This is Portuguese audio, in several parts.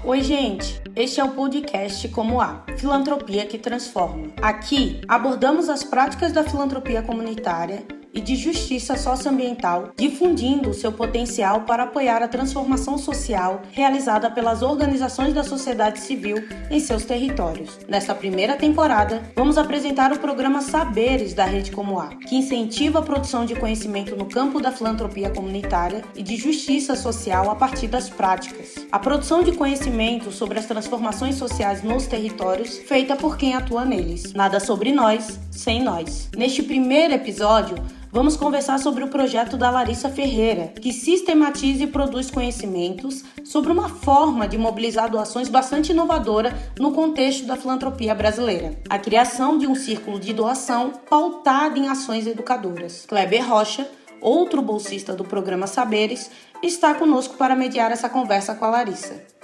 Oi, gente! Este é o podcast Como Há, Filantropia que Transforma. Aqui abordamos as práticas da filantropia comunitária e de justiça socioambiental, difundindo o seu potencial para apoiar a transformação social realizada pelas organizações da sociedade civil em seus territórios. Nesta primeira temporada, vamos apresentar o programa Saberes da Rede Como Há, que incentiva a produção de conhecimento no campo da filantropia comunitária e de justiça social a partir das práticas. A produção de conhecimento sobre as transformações sociais nos territórios, feita por quem atua neles. Nada sobre nós, sem nós. Neste primeiro episódio, vamos conversar sobre o projeto da Larissa Ferreira, que sistematiza e produz conhecimentos sobre uma forma de mobilizar doações bastante inovadora no contexto da filantropia brasileira. A criação de um círculo de doação pautado em ações educadoras. Kleber Rocha, outro bolsista do programa Saberes, está conosco para mediar essa conversa com a Larissa.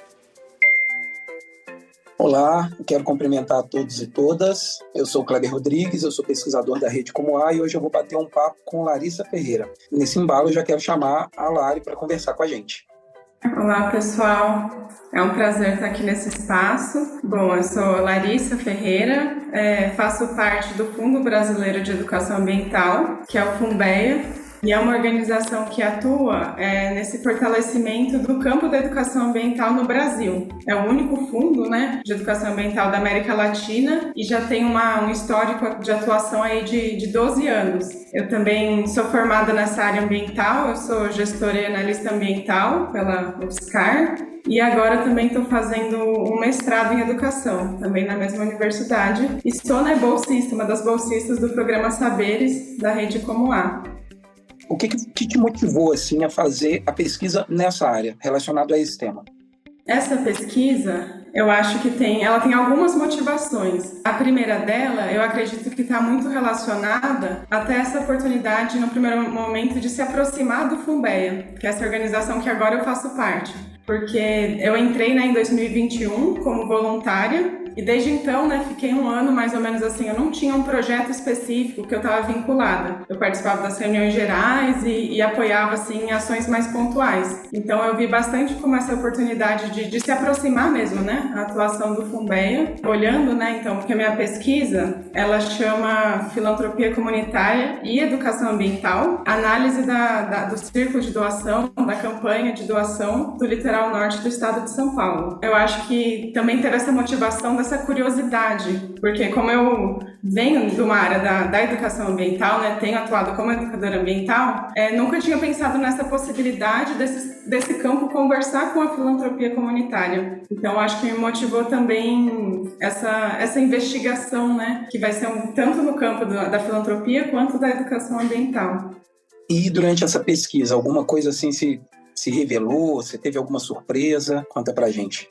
Olá, quero cumprimentar a todos e todas. Eu sou o Kleber Rodrigues, eu sou pesquisador da Rede Como Há e hoje eu vou bater um papo com Larissa Ferreira. Nesse embalo eu já quero chamar a Lari para conversar com a gente. Olá, pessoal. É um prazer estar aqui nesse espaço. Bom, eu sou Larissa Ferreira, faço parte do Fundo Brasileiro de Educação Ambiental, que é o FUNBEA, e é uma organização que atua nesse fortalecimento do campo da educação ambiental no Brasil. É o único fundo, de educação ambiental da América Latina e já tem um histórico de atuação aí de 12 anos. Eu também sou formada nessa área ambiental, eu sou gestora e analista ambiental pela UFSCar e agora também estou fazendo um mestrado em educação, também na mesma universidade, e sou bolsista, uma das bolsistas do programa Saberes da Rede Como Há. O que te motivou a fazer a pesquisa nessa área, relacionado a esse tema? Essa pesquisa, eu acho que ela tem algumas motivações. A primeira dela, eu acredito que está muito relacionada até essa oportunidade, no primeiro momento, de se aproximar do FUNBEA, que é essa organização que agora eu faço parte. Porque eu entrei em 2021 como voluntária e desde então, fiquei um ano mais ou menos assim, eu não tinha um projeto específico que eu estava vinculada. Eu participava das reuniões gerais e apoiava assim ações mais pontuais. Então eu vi bastante como essa oportunidade de se aproximar mesmo, a atuação do FUNBEA, olhando, então, porque a minha pesquisa, ela chama Filantropia Comunitária e Educação Ambiental, análise do círculo de doação, da campanha de doação do litoral norte do estado de São Paulo. Eu acho que também teve essa motivação dessa curiosidade, porque como eu venho de uma área da educação ambiental, tenho atuado como educadora ambiental, nunca tinha pensado nessa possibilidade desse campo conversar com a filantropia comunitária. Então, acho que me motivou também essa investigação, que vai ser tanto no campo da filantropia quanto da educação ambiental. E durante essa pesquisa, alguma coisa assim se revelou? Você teve alguma surpresa? Conta pra gente.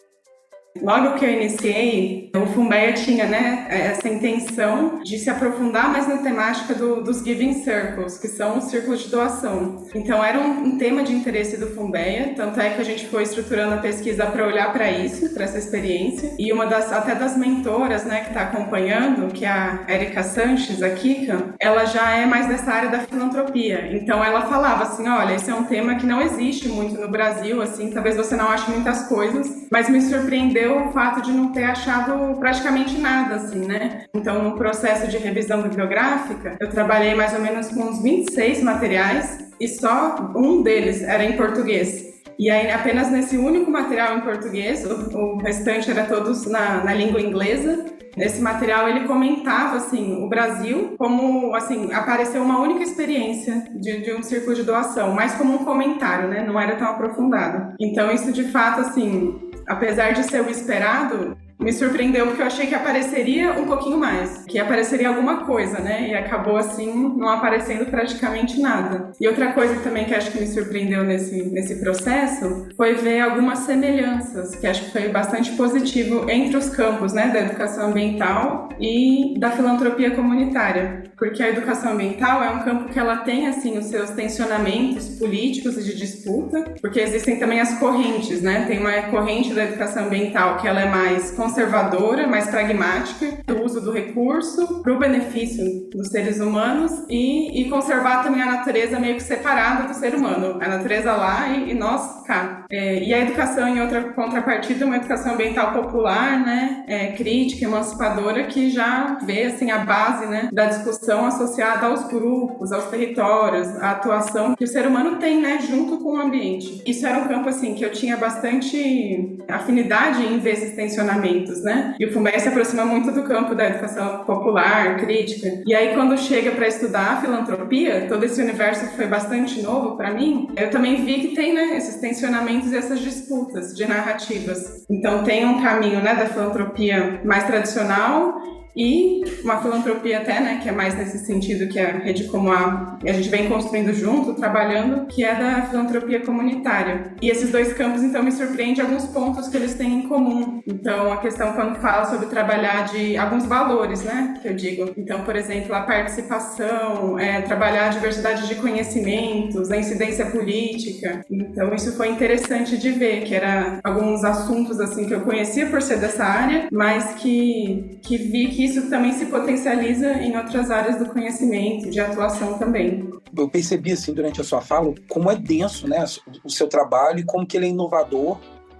Logo que eu iniciei, o FUNBEA tinha essa intenção de se aprofundar mais na temática dos Giving Circles, que são os círculos de doação. Então era um tema de interesse do FUNBEA, tanto é que a gente foi estruturando a pesquisa para olhar para isso, para essa experiência. E uma das mentoras que está acompanhando, que é a Érica Sanches, a Kika, ela já é mais dessa área da filantropia. Então ela falava assim, olha, esse é um tema que não existe muito no Brasil, assim, talvez você não ache muitas coisas, mas me surpreendeu o fato de não ter achado praticamente nada, assim, Então, no processo de revisão bibliográfica, eu trabalhei mais ou menos com uns 26 materiais e só um deles era em português. E aí, apenas nesse único material em português, o restante era todos na língua inglesa. Nesse material, ele comentava, assim, o Brasil como, assim, apareceu uma única experiência de um círculo de doação, mais como um comentário, Não era tão aprofundado. Então, isso, de fato, assim, apesar de ser o esperado, me surpreendeu porque eu achei que apareceria um pouquinho mais, que apareceria alguma coisa, E acabou, assim, não aparecendo praticamente nada. E outra coisa também que acho que me surpreendeu nesse processo foi ver algumas semelhanças, que acho que foi bastante positivo entre os campos, da educação ambiental e da filantropia comunitária. Porque a educação ambiental é um campo que ela tem, assim, os seus tensionamentos políticos e de disputa, porque existem também as correntes, Tem uma corrente da educação ambiental que ela é mais conservadora, mais pragmática, do uso uso do recurso para o benefício dos seres humanos e conservar também a natureza meio que separada do ser humano. A natureza lá e nós cá. E a educação, em outra contrapartida, é uma educação ambiental popular, né, crítica, emancipadora, que já vê assim, a base, né, da discussão associada aos grupos, aos territórios, à atuação que o ser humano tem, né, junto com o ambiente. Isso era um campo assim, que eu tinha bastante afinidade em ver esses tensionamentos, né? E o Funbeia se aproxima muito do campo da educação popular, crítica. E aí, quando chega para estudar a filantropia, todo esse universo que foi bastante novo para mim, eu também vi que tem, né, esses tensionamentos e essas disputas de narrativas. Então, tem um caminho, né, da filantropia mais tradicional e uma filantropia até, né, que é mais nesse sentido que a Rede Como A gente vem construindo junto, trabalhando, que é da filantropia comunitária. E esses dois campos, então, me surpreende alguns pontos que eles têm em comum. Então, a questão quando fala sobre trabalhar de alguns valores, né, que eu digo. Então, por exemplo, a participação, trabalhar a diversidade de conhecimentos, a incidência política. Então, isso foi interessante de ver, que era alguns assuntos, assim, que eu conhecia por ser dessa área, mas que vi que isso também se potencializa em outras áreas do conhecimento, de atuação também. Eu percebi, assim, durante a sua fala, como é denso, né, o seu trabalho e como que ele é inovador.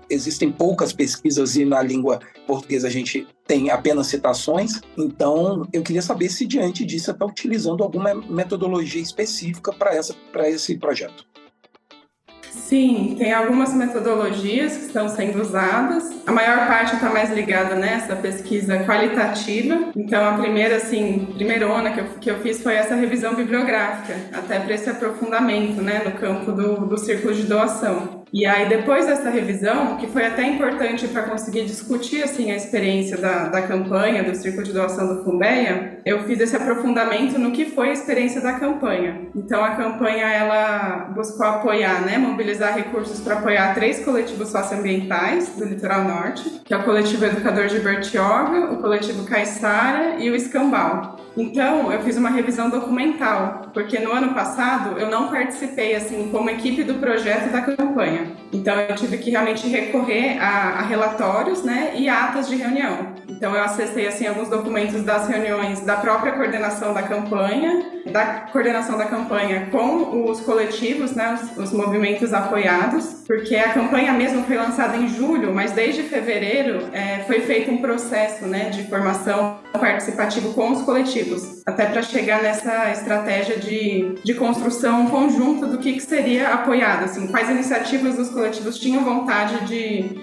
Existem poucas pesquisas e na língua portuguesa a gente tem apenas citações. Então, eu queria saber se, diante disso, você está utilizando alguma metodologia específica para esse projeto. Sim, tem algumas metodologias que estão sendo usadas. A maior parte está mais ligada nessa pesquisa qualitativa. Então, a primeirona que eu fiz foi essa revisão bibliográfica, até para esse aprofundamento, né, no campo do círculo de doação. E aí, depois dessa revisão, que foi até importante para conseguir discutir assim, a experiência da campanha, do Círculo de Doação do Funbeia, eu fiz esse aprofundamento no que foi a experiência da campanha. Então, a campanha ela buscou apoiar, né, mobilizar recursos para apoiar 3 coletivos socioambientais do Litoral Norte, que é o Coletivo Educador de Bertioga, o Coletivo Caiçara e o Escambau. Então, eu fiz uma revisão documental, porque no ano passado eu não participei, assim, como equipe do projeto da campanha. Então, eu tive que realmente recorrer a relatórios, né, e atas de reunião. Então, eu acessei, assim, alguns documentos das reuniões da própria coordenação da campanha com os coletivos, né, os movimentos apoiados, porque a campanha mesmo foi lançada em julho, mas desde fevereiro foi feito um processo, né, de formação participativo com os coletivos, até para chegar nessa estratégia de construção conjunta do que seria apoiado, assim, quais iniciativas os coletivos tinham vontade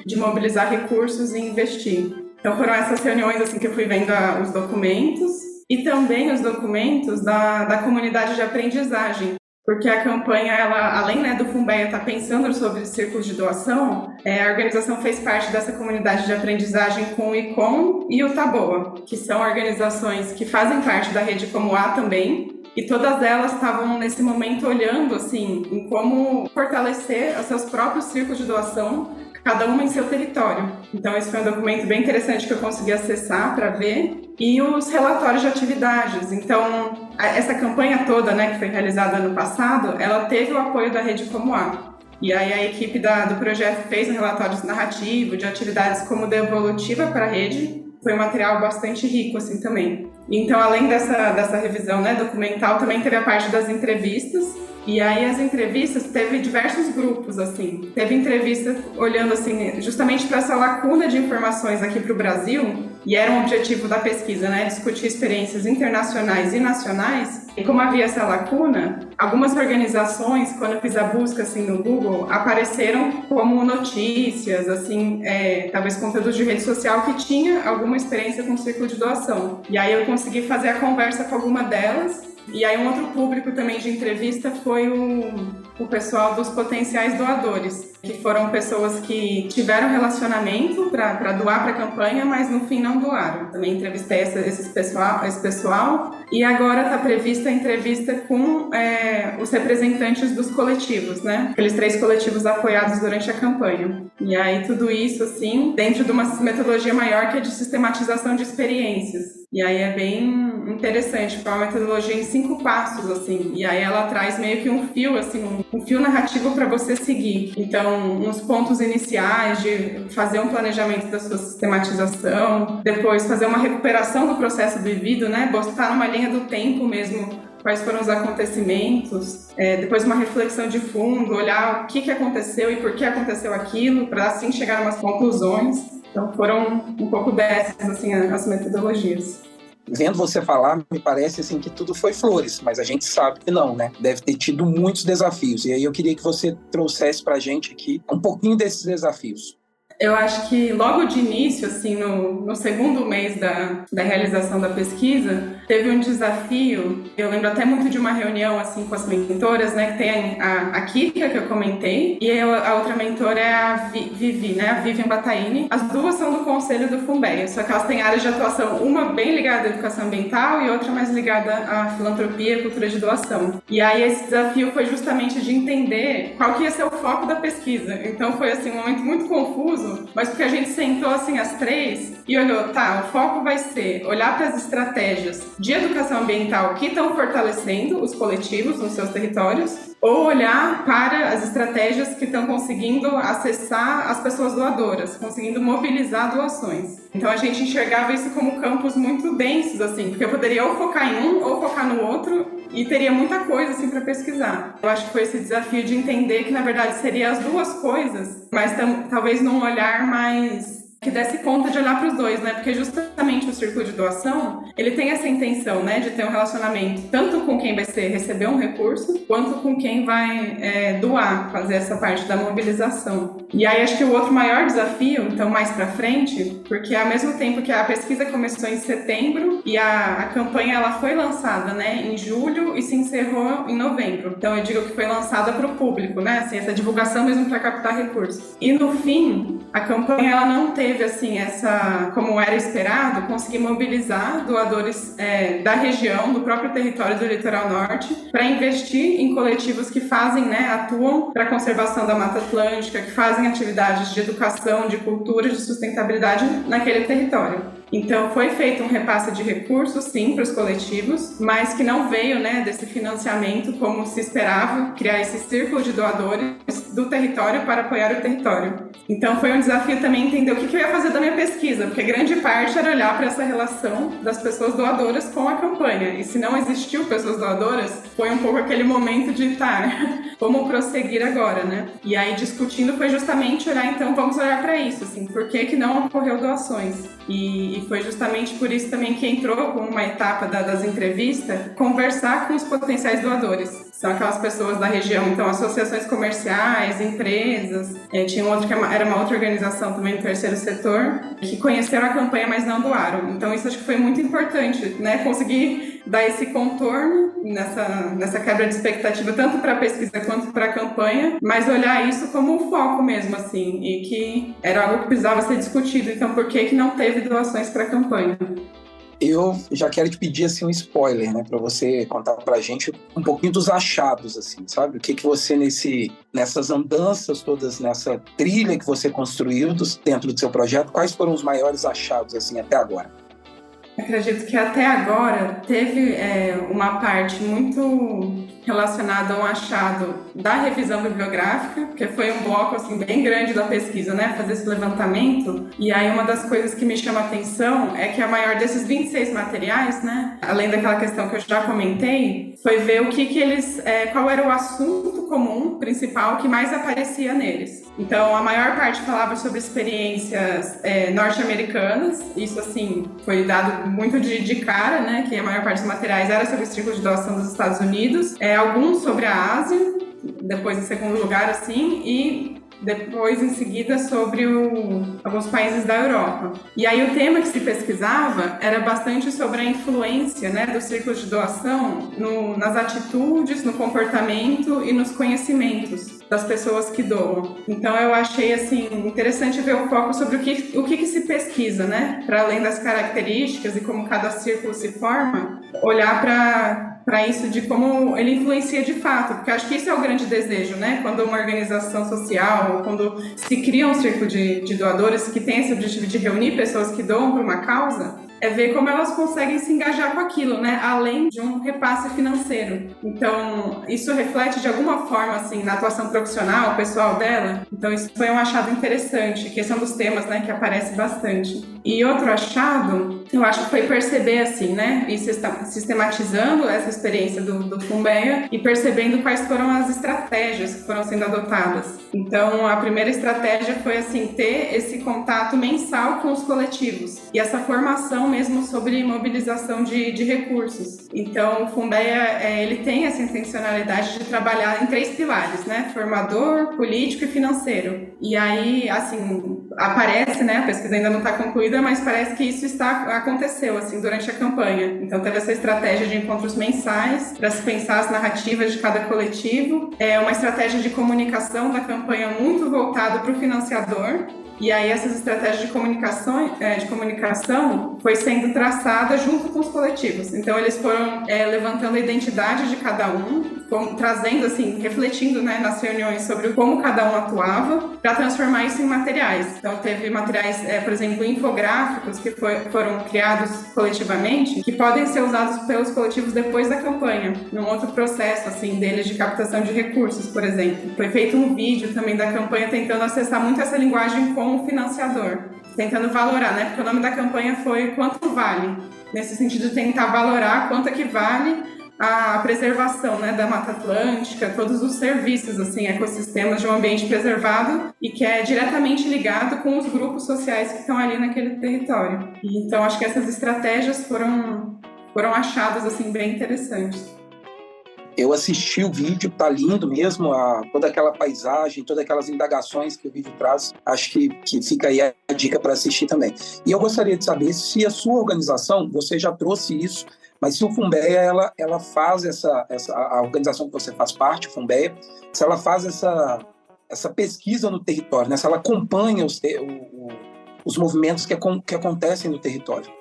de mobilizar recursos e investir. Então foram essas reuniões assim, que eu fui vendo os documentos e também os documentos da comunidade de aprendizagem, porque a campanha, ela, além, né, do Funbeia estar pensando sobre círculos de doação, a organização fez parte dessa comunidade de aprendizagem com o ICOM e o Taboa, que são organizações que fazem parte da Rede Como A também, e todas elas estavam nesse momento olhando assim, em como fortalecer os seus próprios círculos de doação, cada uma em seu território. Então esse foi um documento bem interessante que eu consegui acessar para ver, e os relatórios de atividades. Então essa campanha toda, né, que foi realizada ano passado, ela teve o apoio da Rede Como A. E aí a equipe do projeto fez um relatório narrativo de atividades como devolutiva para a rede. Foi um material bastante rico assim também. Então, além dessa revisão, né, documental, também teve a parte das entrevistas. E aí as entrevistas teve diversos grupos, assim. Teve entrevistas olhando, assim, justamente para essa lacuna de informações aqui para o Brasil, e era um objetivo da pesquisa, né, discutir experiências internacionais e nacionais. E como havia essa lacuna, algumas organizações, quando eu fiz a busca, assim, no Google, apareceram como notícias, assim, talvez conteúdos de rede social que tinha alguma experiência com o círculo de doação. E aí eu consegui fazer a conversa com alguma delas. E aí um outro público também de entrevista foi o pessoal dos potenciais doadores, que foram pessoas que tiveram relacionamento para doar para a campanha, mas no fim não doaram. Também entrevistei esse pessoal e agora está prevista a entrevista com os representantes dos coletivos, né? Aqueles 3 coletivos apoiados durante a campanha. E aí tudo isso, assim, dentro de uma metodologia maior que é de sistematização de experiências. E aí é bem interessante, porque é uma metodologia em 5 passos, assim. E aí ela traz meio que um fio, assim, um fio narrativo para você seguir. Então, uns pontos iniciais de fazer um planejamento da sua sistematização, depois fazer uma recuperação do processo vivido, né? Botar numa linha do tempo mesmo quais foram os acontecimentos, depois uma reflexão de fundo, olhar o que aconteceu e por que aconteceu aquilo, para assim chegar a umas conclusões. Então foram um pouco dessas, assim, as metodologias. Vendo você falar, me parece assim que tudo foi flores, mas a gente sabe que não, né? Deve ter tido muitos desafios. E aí eu queria que você trouxesse para a gente aqui um pouquinho desses desafios. Eu acho que logo de início, assim, no segundo mês da realização da pesquisa, teve um desafio. Eu lembro até muito de uma reunião, assim, com as mentoras, né? Que tem a Kika, que eu comentei, e a outra mentora é a Vivi, né? A Vivian Bataini. As duas são do Conselho do Funbeia, só que elas têm áreas de atuação, uma bem ligada à educação ambiental e outra mais ligada à filantropia e cultura de doação. E aí esse desafio foi justamente de entender qual que ia ser o foco da pesquisa. Então foi, assim, um momento muito confuso, mas porque a gente sentou assim as três e olhou, tá, o foco vai ser olhar para as estratégias de educação ambiental que estão fortalecendo os coletivos nos seus territórios, ou olhar para as estratégias que estão conseguindo acessar as pessoas doadoras, conseguindo mobilizar doações. Então a gente enxergava isso como campos muito densos, assim, porque eu poderia ou focar em um ou focar no outro e teria muita coisa assim para pesquisar. Eu acho que foi esse desafio de entender que na verdade seria as duas coisas, mas talvez num olhar mais que desse conta de olhar para os dois, né? Porque justamente o círculo de doação, ele tem essa intenção, né, de ter um relacionamento tanto com quem vai receber um recurso, quanto com quem vai doar, fazer essa parte da mobilização. E aí acho que o outro maior desafio, então mais para frente, porque ao mesmo tempo que a pesquisa começou em setembro e a campanha ela foi lançada, né, em julho e se encerrou em novembro. Então eu digo que foi lançada para o público, né, assim, essa divulgação mesmo para captar recursos. E no fim, a campanha ela não teve assim, como era esperado, conseguir mobilizar doadores da região, do próprio território do Litoral Norte, para investir em coletivos que fazem, né, atuam para a conservação da Mata Atlântica, que fazem atividades de educação, de cultura, de sustentabilidade naquele território. Então, foi feito um repasse de recursos, sim, para os coletivos, mas que não veio, né, desse financiamento como se esperava, criar esse círculo de doadores do território para apoiar o território. Então, foi um desafio também entender o que eu ia fazer da minha pesquisa, porque grande parte era olhar para essa relação das pessoas doadoras com a campanha. E se não existiu pessoas doadoras, foi um pouco aquele momento de como prosseguir agora, né? E aí, discutindo, foi justamente olhar, então, vamos olhar para isso, assim, por que não ocorreu doações? E foi justamente por isso também que entrou com uma etapa das entrevistas, conversar com os potenciais doadores. São aquelas pessoas da região, então associações comerciais, empresas, tinha outro que era uma outra organização também do terceiro setor, que conheceram a campanha, mas não doaram. Então isso acho que foi muito importante, né? Conseguir dar esse contorno nessa quebra de expectativa, tanto para a pesquisa quanto para a campanha, mas olhar isso como um foco mesmo, assim, e que era algo que precisava ser discutido. Então por que não teve doações para a campanha? Eu já quero te pedir assim, um spoiler, né, para você contar para a gente um pouquinho dos achados, assim, sabe? O que você nessas andanças todas, nessa trilha que você construiu dentro do seu projeto, quais foram os maiores achados assim até agora? Acredito que até agora teve uma parte muito relacionada a um achado da revisão bibliográfica, que foi um bloco assim, bem grande da pesquisa, né? Fazer esse levantamento. E aí uma das coisas que me chama a atenção é que a maior desses 26 materiais, né? Além daquela questão que eu já comentei, foi ver o que eles... qual era o assunto comum, principal, que mais aparecia neles. Então, a maior parte falava sobre experiências norte-americanas. Isso, assim, foi dado muito de cara, né? Que a maior parte dos materiais era sobre o círculo de doação dos Estados Unidos. Alguns sobre a Ásia, depois em segundo lugar, assim, e depois em seguida sobre alguns países da Europa. E aí o tema que se pesquisava era bastante sobre a influência, né, do círculo de doação nas atitudes, no comportamento e nos conhecimentos das pessoas que doam. Então eu achei assim interessante ver o foco sobre o que se pesquisa, né, para além das características e como cada círculo se forma, olhar para isso de como ele influencia de fato, porque acho que isso é o grande desejo, né? Quando uma organização social, ou quando se cria um círculo de doadores que tem esse objetivo de reunir pessoas que doam para uma causa, é ver como elas conseguem se engajar com aquilo, né? Além de um repasse financeiro. Então, isso reflete de alguma forma, assim, na atuação profissional, pessoal dela. Então, isso foi um achado interessante, que são dos temas, né, que aparece bastante. E outro achado, eu acho que foi perceber, assim, né, e sistematizando essa experiência do Funbeia e percebendo quais foram as estratégias que foram sendo adotadas. Então, a primeira estratégia foi, assim, ter esse contato mensal com os coletivos e essa formação mesmo sobre mobilização de recursos. Então, o Funbeia, ele tem essa intencionalidade de trabalhar em 3 pilares, né, formador, político e financeiro. E aí, assim, aparece, né, a pesquisa ainda não está concluída, mas parece que isso aconteceu, assim, durante a campanha. Então, teve essa estratégia de encontros mensais para se pensar as narrativas de cada coletivo. É uma estratégia de comunicação da campanha muito voltada para o financiador. E aí essas estratégias de comunicação foi sendo traçada junto com os coletivos. Então eles foram levantando a identidade de cada um, trazendo, assim, refletindo, né, nas reuniões sobre como cada um atuava, para transformar isso em materiais. Então teve materiais, por exemplo, infográficos que foram criados coletivamente, que podem ser usados pelos coletivos depois da campanha, num outro processo, assim, deles de captação de recursos, por exemplo. Foi feito um vídeo também da campanha tentando acessar muito essa linguagem com o financiador, tentando valorar, né? Porque o nome da campanha foi Quanto Vale? Nesse sentido, tentar valorar quanto é que vale a preservação, né, da Mata Atlântica, todos os serviços, assim, ecossistemas de um ambiente preservado e que é diretamente ligado com os grupos sociais que estão ali naquele território. E, então, acho que essas estratégias foram achadas, assim, bem interessantes. Eu assisti o vídeo, tá lindo mesmo, toda aquela paisagem, todas aquelas indagações que o vídeo traz. Acho que fica aí a dica para assistir também. E eu gostaria de saber se a sua organização, você já trouxe isso, mas se o Funbeia, ela faz a organização que você faz parte, o Funbeia, se ela faz essa pesquisa no território, né? Se ela acompanha os movimentos que acontecem no território.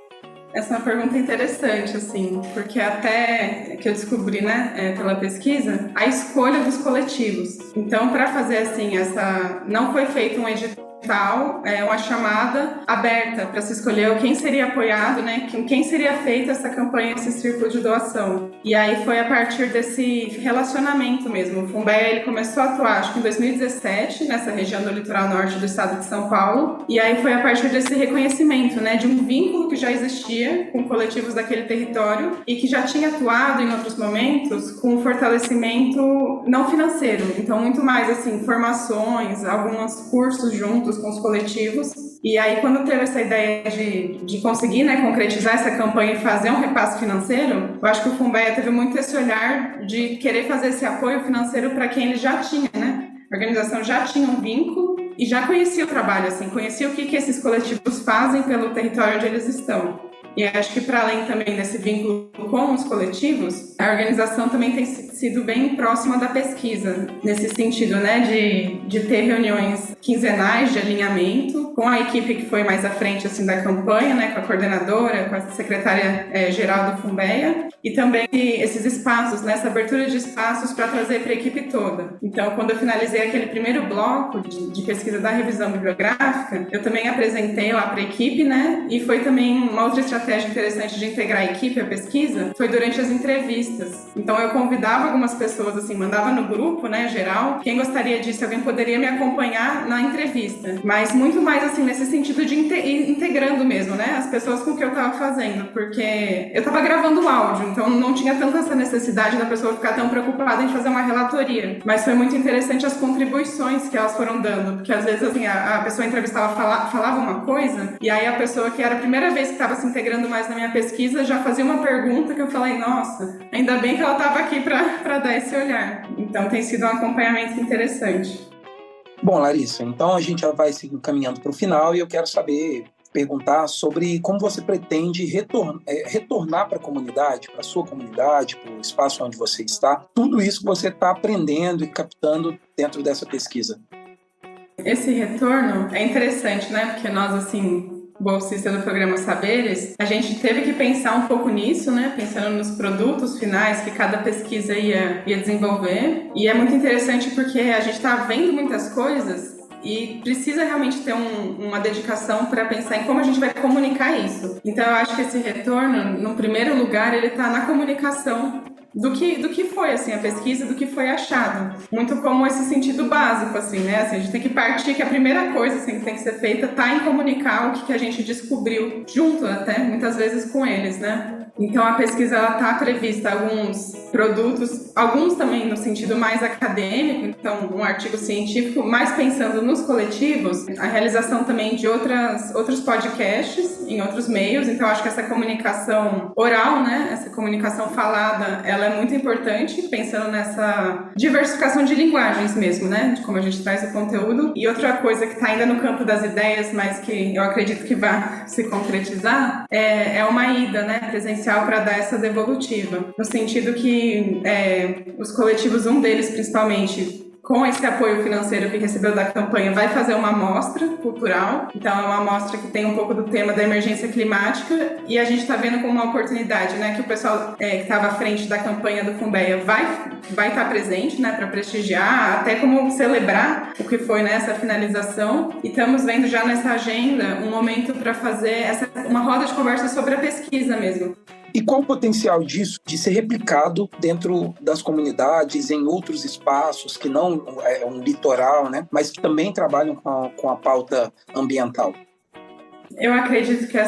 Essa é uma pergunta interessante, assim, porque até que eu descobri, né, pela pesquisa, a escolha dos coletivos. Então, para fazer, assim, não foi feito um edital, uma chamada aberta para se escolher quem seria apoiado, né, quem seria feita essa campanha, esse círculo de doação. E aí foi a partir desse relacionamento mesmo. O Funbeia, ele começou a atuar, acho que em 2017, nessa região do litoral norte do estado de São Paulo, e aí foi a partir desse reconhecimento, né, de um vínculo que já existia com coletivos daquele território e que já tinha atuado em outros momentos com fortalecimento não financeiro. Então, muito mais, assim, formações, alguns cursos juntos com os coletivos. E aí, quando teve essa ideia de conseguir, né, concretizar essa campanha e fazer um repasse financeiro, eu acho que o Funbeia teve muito esse olhar de querer fazer esse apoio financeiro para quem ele já tinha, né? A organização já tinha um vínculo e já conhecia o trabalho, assim, conhecia o que esses coletivos fazem pelo território onde eles estão. E acho que, para além também desse vínculo com os coletivos, a organização também tem sido bem próxima da pesquisa, nesse sentido, né, de ter reuniões quinzenais de alinhamento com a equipe que foi mais à frente, assim, da campanha, né, com a coordenadora, com a secretária-geral do Funbeia, e também esses espaços, né, essa abertura de espaços para trazer para a equipe toda. Então, quando eu finalizei aquele primeiro bloco de pesquisa da revisão bibliográfica, eu também apresentei lá para a equipe, né, e foi também uma outra estratégia interessante de integrar a equipe à pesquisa, foi durante as entrevistas. Então, eu convidava algumas pessoas, assim, mandava no grupo, né, geral, quem gostaria disso, alguém poderia me acompanhar na entrevista. Mas muito mais, assim, nesse sentido de integrando mesmo, né, as pessoas com o que eu estava fazendo, porque eu estava gravando o áudio, então não tinha tanta essa necessidade da pessoa ficar tão preocupada em fazer uma relatoria. Mas foi muito interessante as contribuições que elas foram dando, porque às vezes, assim, a pessoa entrevistava, falava uma coisa, e aí a pessoa que era a primeira vez que estava se integrando mais na minha pesquisa já fazia uma pergunta que eu falei, nossa, ainda bem que ela estava aqui para dar esse olhar. Então tem sido um acompanhamento interessante. Bom, Larissa, então a gente já vai se encaminhando para o final e eu quero perguntar sobre como você pretende retornar para a comunidade, para a sua comunidade, para o espaço onde você está, tudo isso que você está aprendendo e captando dentro dessa pesquisa. Esse retorno é interessante, né? Porque nós, assim, bolsista do programa Saberes, a gente teve que pensar um pouco nisso, né? Pensando nos produtos finais que cada pesquisa ia desenvolver. E é muito interessante porque a gente está vendo muitas coisas e precisa realmente ter uma dedicação para pensar em como a gente vai comunicar isso. Então eu acho que esse retorno, no primeiro lugar, ele está na comunicação do que foi, assim, a pesquisa, do que foi achado. Muito como esse sentido básico, assim, né? Assim, a gente tem que partir que a primeira coisa, assim, que tem que ser feita tá em comunicar o que a gente descobriu, junto até, muitas vezes com eles, né? Então, a pesquisa está prevista alguns produtos, alguns também no sentido mais acadêmico, então um artigo científico, mais pensando nos coletivos, a realização também de outros podcasts em outros meios. Então, acho que essa comunicação oral, né, essa comunicação falada, ela é muito importante, pensando nessa diversificação de linguagens mesmo, né, de como a gente traz o conteúdo. E outra coisa que está ainda no campo das ideias, mas que eu acredito que vai se concretizar, é uma ida, né, presencial para dar essa devolutiva, no sentido que os coletivos, um deles principalmente, com esse apoio financeiro que recebeu da campanha, vai fazer uma amostra cultural. Então, é uma amostra que tem um pouco do tema da emergência climática, e a gente está vendo como uma oportunidade, né, que o pessoal que estava à frente da campanha do Funbeia vai estar presente, né, para prestigiar, até como celebrar o que foi nessa finalização. E estamos vendo já nessa agenda um momento para fazer uma roda de conversa sobre a pesquisa mesmo. E qual o potencial disso de ser replicado dentro das comunidades, em outros espaços que não é um litoral, né, mas que também trabalham com a pauta ambiental? Eu acredito que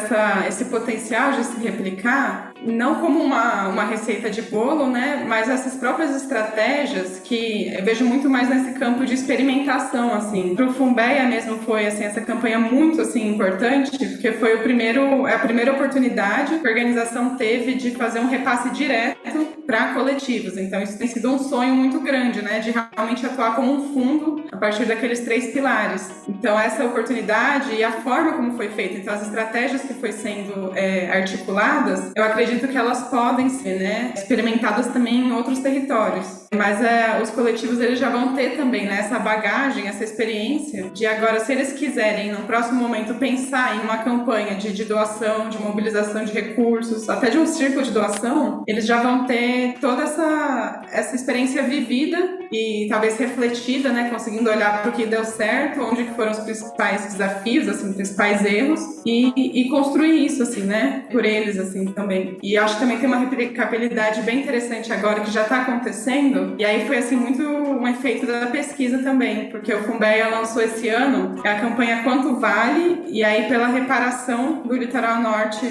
esse potencial de se replicar, não como uma receita de bolo, né, mas essas próprias estratégias que eu vejo muito mais nesse campo de experimentação, assim. Para o Funbeia mesmo foi, assim, essa campanha muito, assim, importante, porque foi a primeira oportunidade que a organização teve de fazer um repasse direto para coletivos. Então, isso tem sido um sonho muito grande, né, de realmente atuar como um fundo a partir daqueles 3 pilares. Então, essa oportunidade e a forma como foi feita, então as estratégias que foi sendo articuladas, eu acredito que elas podem ser, né, experimentadas também em outros territórios. Mas os coletivos, eles já vão ter também, né, essa bagagem, essa experiência de agora, se eles quiserem, no próximo momento, pensar em uma campanha de doação, de mobilização de recursos, até de um círculo de doação, eles já vão ter toda essa experiência vivida e talvez refletida, né, conseguindo olhar para o que deu certo, onde que foram os principais desafios, assim, os principais erros, e construir isso, assim, né, por eles, assim, também. E acho que também tem uma replicabilidade bem interessante agora, que já está acontecendo, e aí foi, assim, muito um efeito da pesquisa também, porque o Funbeia lançou esse ano a campanha Quanto Vale, e aí pela reparação do litoral norte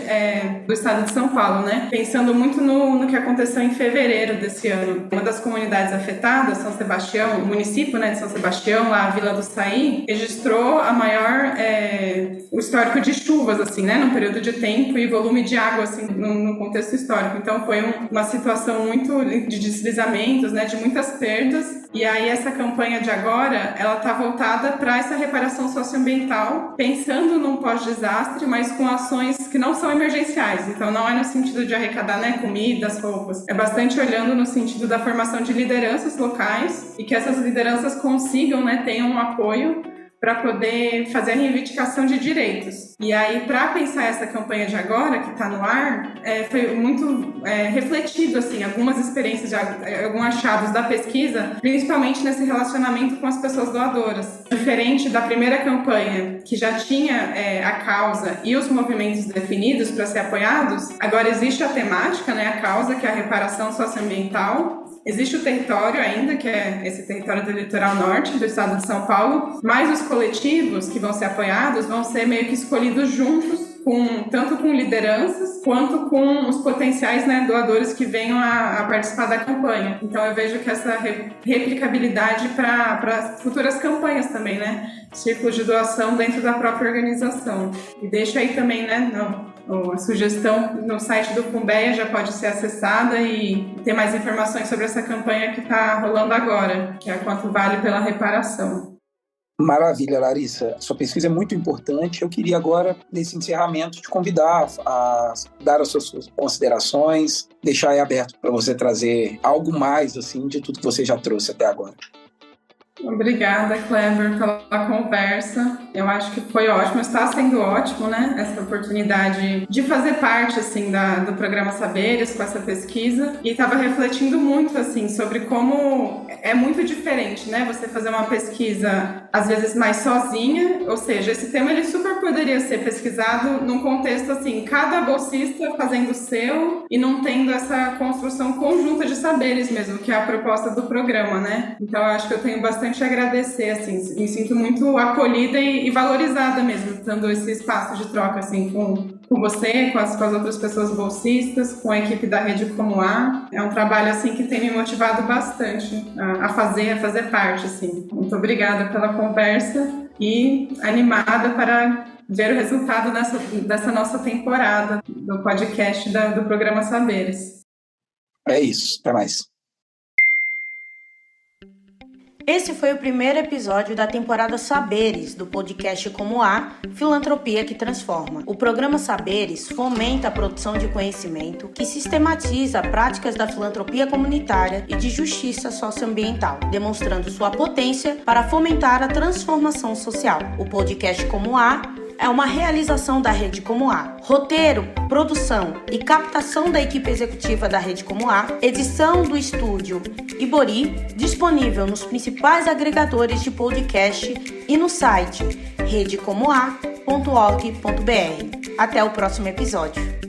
do estado de São Paulo, né, pensando muito no que aconteceu em fevereiro desse ano. Uma das comunidades afetadas, São Sebastião, o município, né, de São Sebastião, lá a Vila do Saí, registrou a maior, o histórico de chuvas, assim, né, num período de tempo e volume de água, assim, no contexto histórico. Então foi uma situação muito de deslizamentos, né, de muitas perdas. E aí essa campanha de agora, ela está voltada para essa reparação socioambiental, pensando num pós-desastre, mas com ações que não são emergenciais. Então não é no sentido de arrecadar, né, comidas, roupas. É bastante olhando no sentido da formação de lideranças locais e que essas lideranças consigam, né, tenham um apoio para poder fazer a reivindicação de direitos. E aí, para pensar essa campanha de agora, que está no ar, foi muito refletido, assim, algumas experiências, alguns achados da pesquisa, principalmente nesse relacionamento com as pessoas doadoras. Diferente da primeira campanha, que já tinha a causa e os movimentos definidos para ser apoiados, agora existe a temática, né, a causa, que é a reparação socioambiental. Existe o território ainda, que é esse território do litoral norte do estado de São Paulo, mas os coletivos que vão ser apoiados vão ser meio que escolhidos juntos, tanto com lideranças quanto com os potenciais, né, doadores que venham a participar da campanha. Então eu vejo que essa replicabilidade para futuras campanhas também, né, círculos de doação dentro da própria organização. E deixo aí também, né, a sugestão no site do Funbeia já pode ser acessada e ter mais informações sobre essa campanha que está rolando agora, que é Quanto Vale pela Reparação. Maravilha, Larissa. Sua pesquisa é muito importante. Eu queria agora, nesse encerramento, te convidar a dar as suas considerações, deixar aí aberto para você trazer algo mais, assim, de tudo que você já trouxe até agora. Obrigada, Kleber, pela conversa. Eu acho que foi ótimo, está sendo ótimo, né? Essa oportunidade de fazer parte, assim, do programa Saberes com essa pesquisa. E estava refletindo muito, assim, sobre como é muito diferente, né? Você fazer uma pesquisa, às vezes, mais sozinha. Ou seja, esse tema, ele super poderia ser pesquisado num contexto, assim, cada bolsista fazendo o seu e não tendo essa construção conjunta de saberes mesmo, que é a proposta do programa, né? Então, eu acho que eu tenho bastante a agradecer, assim, me sinto muito acolhida e valorizada mesmo, dando esse espaço de troca, assim, com você, com as outras pessoas bolsistas, com a equipe da Rede Como A. É um trabalho, assim, que tem me motivado bastante a fazer parte, assim. Muito obrigada pela conversa e animada para ver o resultado dessa nossa temporada do podcast do programa Saberes. É isso, até mais. Esse foi o primeiro episódio da temporada Saberes, do podcast Como A, Filantropia que Transforma. O programa Saberes fomenta a produção de conhecimento que sistematiza práticas da filantropia comunitária e de justiça socioambiental, demonstrando sua potência para fomentar a transformação social. O podcast Como A é uma realização da Rede Como A. Roteiro, produção e captação da equipe executiva da Rede Como A, edição do estúdio Ibori, disponível nos principais agregadores de podcast e no site redecomoa.org.br. Até o próximo episódio.